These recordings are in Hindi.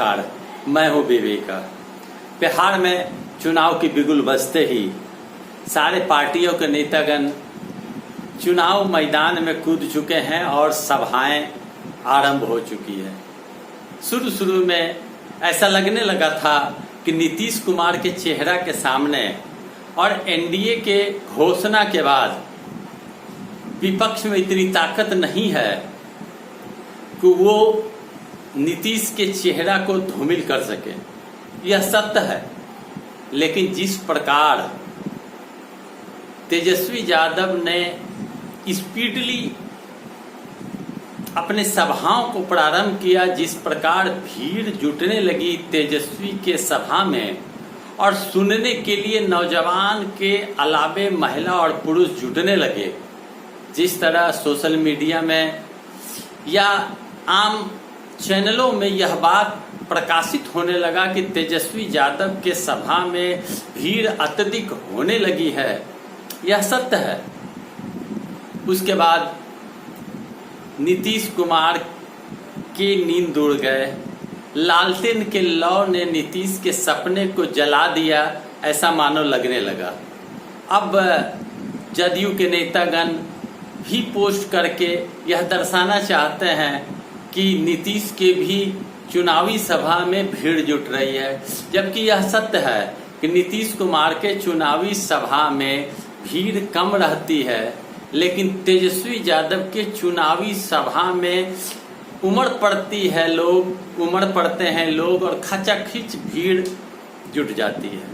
नमस्कार, मैं हूं विवेका। बिहार में चुनाव की बिगुल बजते ही सारे पार्टियों के नेतागण चुनाव मैदान में कूद चुके हैं और सभाएं आरंभ हो चुकी है। शुरू में ऐसा लगने लगा था कि नीतीश कुमार के चेहरा के सामने और एनडीए के घोषणा के बाद विपक्ष में इतनी ताकत नहीं है कि वो नीतीश के चेहरा को धूमिल कर सके। यह सत्य है, लेकिन जिस प्रकार तेजस्वी यादव ने स्पीडली अपने सभाओं को प्रारंभ किया, जिस प्रकार भीड़ जुटने लगी तेजस्वी के सभा में और सुनने के लिए नौजवान के अलावे महिला और पुरुष जुटने लगे, जिस तरह सोशल मीडिया में या आम चैनलों में यह बात प्रकाशित होने लगा कि तेजस्वी यादव के सभा में भीड़ अत्यधिक होने लगी है, यह सत्य है। उसके बाद नीतीश कुमार की नींद उड़ गए। लालटेन के लौ ने नीतीश के सपने को जला दिया, ऐसा मानो लगने लगा। अब जदयू के नेतागण भी पोस्ट करके यह दर्शाना चाहते हैं कि नीतीश के भी चुनावी सभा में भीड़ जुट रही है, जबकि यह सत्य है कि नीतीश कुमार के चुनावी सभा में भीड़ कम रहती है, लेकिन तेजस्वी यादव के चुनावी सभा में उमड़ पड़ते हैं लोग और खचाखच भीड़ जुट जाती है।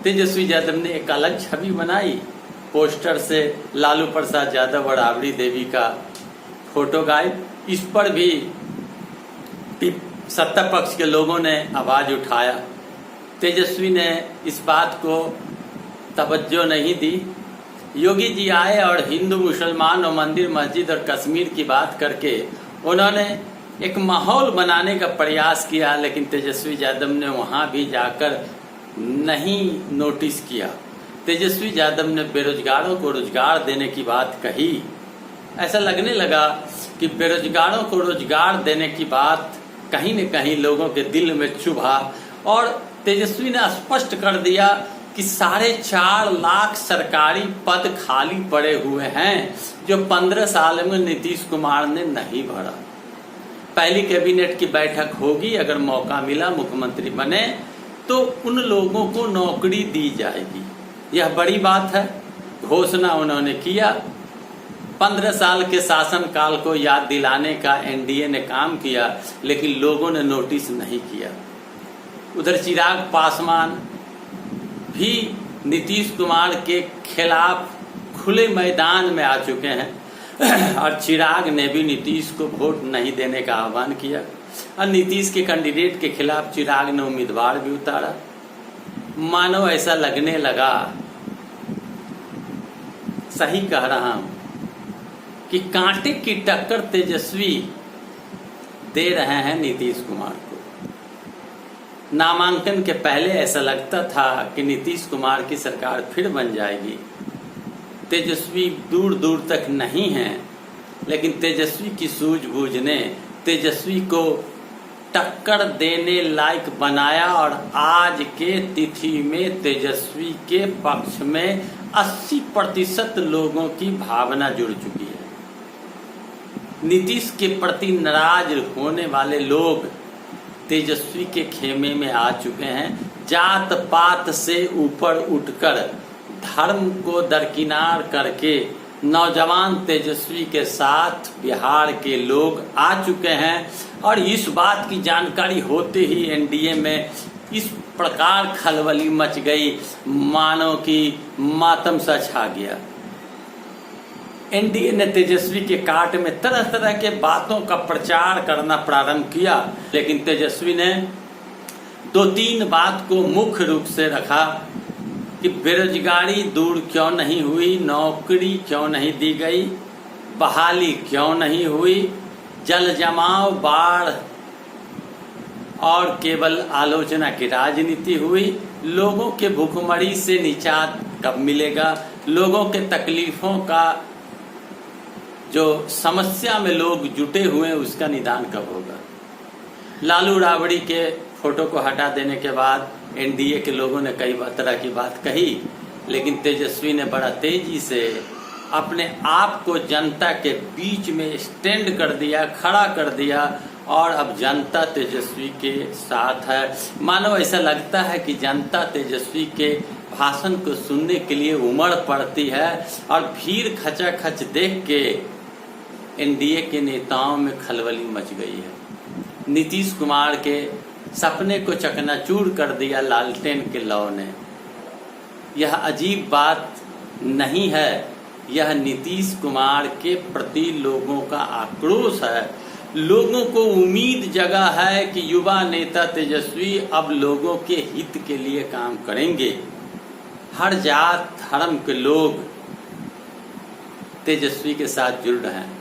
तेजस्वी यादव ने एक अलग छवि बनाई, पोस्टर से लालू प्रसाद यादव और राबड़ी देवी का फोटो गायब। इस पर भी सत्ता पक्ष के लोगों ने आवाज उठाया। तेजस्वी ने इस बात को तवज्जो नहीं दी। योगी जी आए और हिंदू मुसलमान और मंदिर मस्जिद और कश्मीर की बात करके उन्होंने एक माहौल बनाने का प्रयास किया, लेकिन तेजस्वी यादव ने वहां भी जाकर नहीं नोटिस किया। तेजस्वी यादव ने बेरोजगारों को रोजगार देने की बात कही। ऐसा लगने लगा कि बेरोजगारों को रोजगार देने की बात कहीं न कहीं लोगों के दिल में चुभा और तेजस्वी ने स्पष्ट कर दिया कि 4.5 लाख सरकारी पद खाली पड़े हुए हैं, जो 15 साल में नीतीश कुमार ने नहीं भरा। पहली कैबिनेट की बैठक होगी, अगर मौका मिला मुख्यमंत्री बने तो उन लोगों को नौकरी दी जाएगी। यह बड़ी बात है। घोषणा उन्होंने किया। 15 साल के शासनकाल को याद दिलाने का एनडीए ने काम किया, लेकिन लोगों ने नोटिस नहीं किया। उधर चिराग पासवान भी नीतीश कुमार के खिलाफ खुले मैदान में आ चुके हैं और चिराग ने भी नीतीश को वोट नहीं देने का आह्वान किया और नीतीश के कैंडिडेट के खिलाफ चिराग ने उम्मीदवार भी उतारा। मानो ऐसा लगने लगा, सही कह रहा हूं, कि कांटे की टक्कर तेजस्वी दे रहे हैं नीतीश कुमार को। नामांकन के पहले ऐसा लगता था कि नीतीश कुमार की सरकार फिर बन जाएगी। तेजस्वी दूर दूर तक नहीं है, लेकिन तेजस्वी की सूझबूझ ने तेजस्वी को टक्कर देने लायक बनाया और आज के तिथि में तेजस्वी के पक्ष में 80% लोगों की भावना जुड़ चुकी है। नीतीश के प्रति नाराज होने वाले लोग तेजस्वी के खेमे में आ चुके हैं। जात पात से ऊपर उठकर धर्म को दरकिनार करके नौजवान तेजस्वी के साथ बिहार के लोग आ चुके हैं और इस बात की जानकारी होते ही एनडीए में इस प्रकार खलबली मच गई, मानो कि मातम सा छा गया। एनडीए ने तेजस्वी के काट में तरह तरह के बातों का प्रचार करना प्रारंभ किया, लेकिन तेजस्वी ने 2-3 बात को मुख्य रूप से रखा कि बेरोजगारी दूर क्यों नहीं हुई, नौकरी क्यों नहीं दी गई, बहाली क्यों नहीं हुई, जल जमाव, बाढ़ और केवल आलोचना की राजनीति हुई, लोगों के भूखमरी से निजात कब मिलेगा, लोगों के तकलीफों का जो समस्या में लोग जुटे हुए हैं उसका निदान कब होगा। लालू राबड़ी के फोटो को हटा देने के बाद एनडीए के लोगों ने कई तरह की बात कही, लेकिन तेजस्वी ने बड़ा तेजी से अपने आप को जनता के बीच में स्टैंड कर दिया, खड़ा कर दिया, और अब जनता तेजस्वी के साथ है। मानो ऐसा लगता है कि जनता तेजस्वी के भाषण को सुनने के लिए उमड़ पड़ती है, और भीड़ खचाखच देख के एनडीए के नेताओं में खलबली मच गई है। नीतीश कुमार के सपने को चकनाचूर कर दिया लालटेन के लौ ने। यह अजीब बात नहीं है, यह नीतीश कुमार के प्रति लोगों का आक्रोश है। लोगों को उम्मीद जगा है कि युवा नेता तेजस्वी अब लोगों के हित के लिए काम करेंगे। हर जात धर्म के लोग तेजस्वी के साथ जुड़ रहे हैं।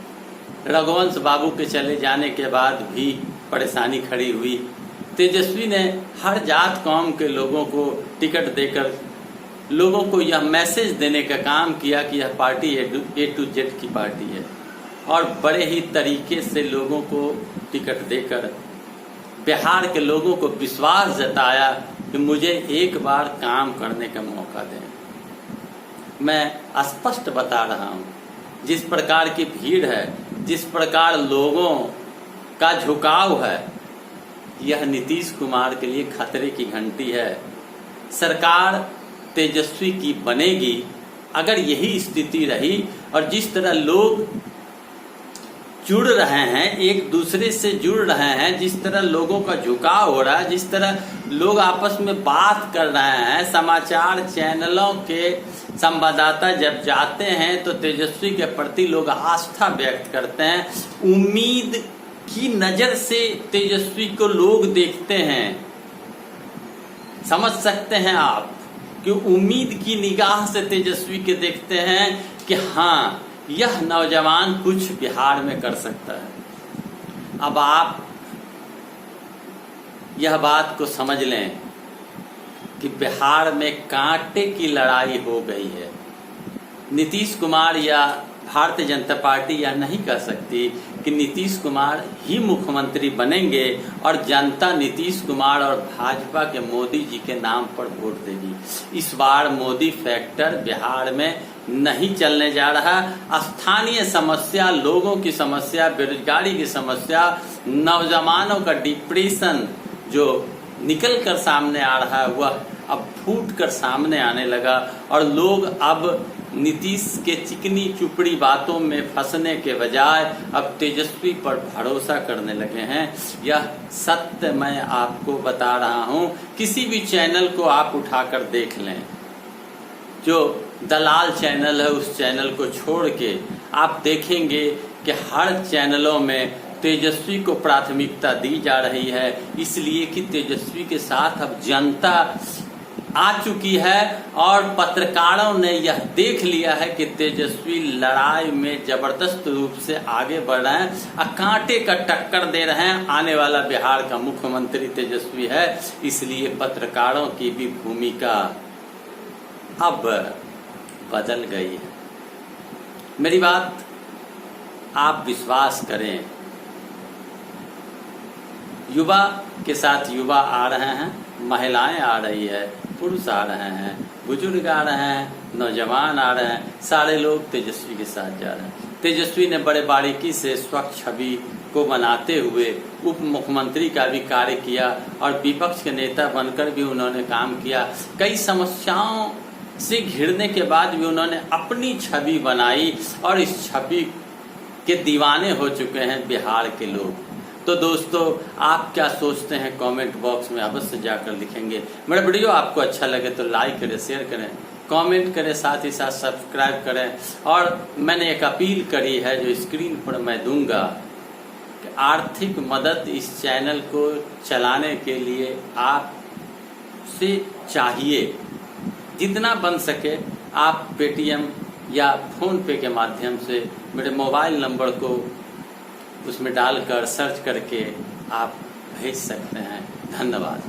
रघुवंश बाबू के चले जाने के बाद भी परेशानी खड़ी हुई। तेजस्वी ने हर जात कौम के लोगों को टिकट देकर लोगों को यह मैसेज देने का काम किया कि यह पार्टी ए टू जेड की पार्टी है, और बड़े ही तरीके से लोगों को टिकट देकर बिहार के लोगों को विश्वास जताया कि मुझे एक बार काम करने का मौका दें। मैं स्पष्ट बता रहा हूँ, जिस प्रकार की भीड़ है, जिस प्रकार लोगों का झुकाव है, यह नीतीश कुमार के लिए खतरे की घंटी है। सरकार तेजस्वी की बनेगी अगर यही स्थिति रही, और जिस तरह लोग जुड़ रहे हैं, एक दूसरे से जुड़ रहे हैं, जिस तरह लोगों का झुकाव हो रहा है, जिस तरह लोग आपस में बात कर रहे हैं। समाचार चैनलों के संवाददाता जब जाते हैं तो तेजस्वी के प्रति लोग आस्था व्यक्त करते हैं। उम्मीद की नजर से तेजस्वी को लोग देखते हैं। समझ सकते हैं आप कि उम्मीद की निगाह से तेजस्वी के देखते हैं कि हाँ, यह नौजवान कुछ बिहार में कर सकता है। अब आप यह बात को समझ लें कि बिहार में कांटे की लड़ाई हो गई है। नीतीश कुमार या भारतीय जनता पार्टी यह नहीं कह सकती कि नीतीश कुमार ही मुख्यमंत्री बनेंगे और जनता नीतीश कुमार और भाजपा के मोदी जी के नाम पर वोट देगी। इस बार मोदी फैक्टर बिहार में नहीं चलने जा रहा। स्थानीय समस्या, लोगों की समस्या, बेरोजगारी की समस्या, नौजवानों का डिप्रेशन जो निकल कर सामने आ रहा है, वह अब फूट कर सामने आने लगा, और लोग अब नीतीश के चिकनी चुपड़ी बातों में फंसने के बजाय अब तेजस्वी पर भरोसा करने लगे हैं। यह सत्य मैं आपको बता रहा हूं। किसी भी चैनल को आप उठाकर देख लें, जो दलाल चैनल है उस चैनल को छोड़ के आप देखेंगे कि हर चैनलों में तेजस्वी को प्राथमिकता दी जा रही है, इसलिए कि तेजस्वी के साथ अब जनता आ चुकी है, और पत्रकारों ने यह देख लिया है कि तेजस्वी लड़ाई में जबरदस्त रूप से आगे बढ़ रहे हैं, कांटे का टक्कर दे रहे हैं। आने वाला बिहार का मुख्यमंत्री तेजस्वी है, इसलिए पत्रकारों की भी भूमिका अब बदल गई है। मेरी बात आप विश्वास करें, युवा के साथ युवा आ रहे हैं, महिलाएं आ रही है, पुरुष आ रहे हैं, बुजुर्ग आ रहे हैं, नौजवान आ रहे हैं, सारे लोग तेजस्वी के साथ जा रहे हैं। तेजस्वी ने बड़े बारीकी से स्वच्छ छवि को बनाते हुए उप मुख्यमंत्री का भी कार्य किया, और विपक्ष के नेता बनकर भी उन्होंने काम किया। कई समस्याओं से घिरने के बाद भी उन्होंने अपनी छवि बनाई, और इस छवि के दीवाने हो चुके हैं बिहार के लोग। तो दोस्तों, आप क्या सोचते हैं कमेंट बॉक्स में अवश्य जाकर लिखेंगे। मेरा वीडियो आपको अच्छा लगे तो लाइक करें, शेयर करें, कमेंट करें, साथ ही साथ सब्सक्राइब करें। और मैंने एक अपील करी है जो स्क्रीन पर मैं दूंगा कि आर्थिक मदद इस चैनल को चलाने के लिए आपसे चाहिए। जितना बन सके आप पेटीएम या फोन पे के माध्यम से मेरे मोबाइल नंबर को उसमें डालकर सर्च करके आप भेज सकते हैं। धन्यवाद।